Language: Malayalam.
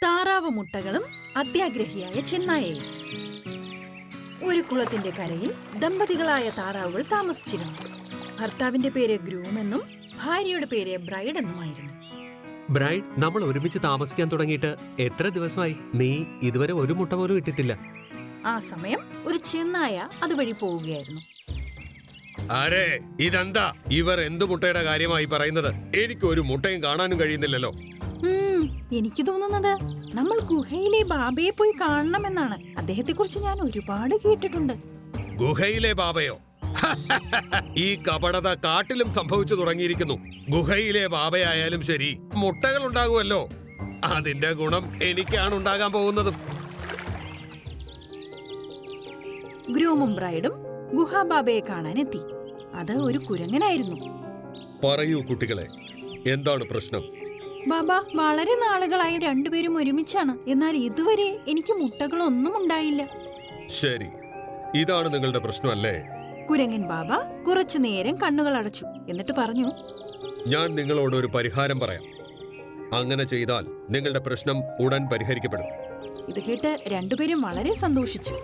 താറാവ് മുട്ടകളും അത്യാഗ്രഹിയായ ചെന്നായയും. ഒരു കുളത്തിന്റെ കരയിൽ ദമ്പതികളായ താറാവുകൾ താമസിച്ചിരുന്നു. ഭർത്താവിന്റെ പേര് ഗ്രൂം എന്നും ഭാര്യയുടെ പേര് ബ്രൈഡ് എന്നുമായിരുന്നു. ബ്രൈഡ്, നമ്മൾ ഒരുമിച്ച് താമസിക്കാൻ തുടങ്ങിയിട്ട് എത്ര ദിവസമായി? നീ ഇതുവരെ ഒരു മുട്ട പോലും ഇട്ടിട്ടില്ല. ആ സമയം ഒരു ചെന്നായ അതുവഴി പോവുകയായിരുന്നു. അരേ, ഇതെന്താ ഇവർ എന്ത് മുട്ടയുടെ കാര്യമായി പറയുന്നത്? എനിക്ക് ഒരു മുട്ടയും കാണാനും കഴിയുന്നില്ലല്ലോ. എനിക്ക് തോന്നുന്നത് നമ്മൾ ഗുഹയിലെ ബാബയെ പോയി കാണണമെന്നാണ്. അദ്ദേഹത്തെ കുറിച്ച് ഞാൻ ഒരുപാട് കേട്ടിട്ടുണ്ട്. ഗുഹയിലെ ബാബയോ? ഈ കപടത കാട്ടിലും സംഭവിച്ചു തുടങ്ങിയിരിക്കുന്നു. ഗുഹയിലെ ബാബയായാലും ശരി, മുട്ടകൾ ഉണ്ടാകുമല്ലോ. അതിന്റെ ഗുണം എനിക്കാണ് ഉണ്ടാകാൻ പോകുന്നതും. ഗ്രൂമും ബ്രൈഡും ഗുഹാബാബയെ കാണാനെത്തി. അത് ഒരു കുരങ്ങനായിരുന്നു. പറയൂ കുട്ടികളെ, എന്താണ് പ്രശ്നം? ബാബ, വളരെ നാളുകളായി രണ്ടുപേരും ഒരുമിച്ചാണ്. എന്നാൽ ഇതുവരെ എനിക്ക് മുട്ടകളൊന്നും ഉണ്ടായില്ല. ശരി, ഇതാണ് നിങ്ങളുടെ പ്രശ്നമല്ലേ? കുരങ്ങൻ ബാബ കുറച്ചു നേരം കണ്ണുകൾ അടച്ചു. എന്നിട്ട് പറഞ്ഞു, ഞാൻ നിങ്ങളോട് ഒരു പരിഹാരം പറയാം. അങ്ങനെ ചെയ്താൽ നിങ്ങളുടെ പ്രശ്നം ഉടൻ പരിഹരിക്കപ്പെടും. ഇത് കേട്ട് രണ്ടുപേരും വളരെ സന്തോഷിച്ചു.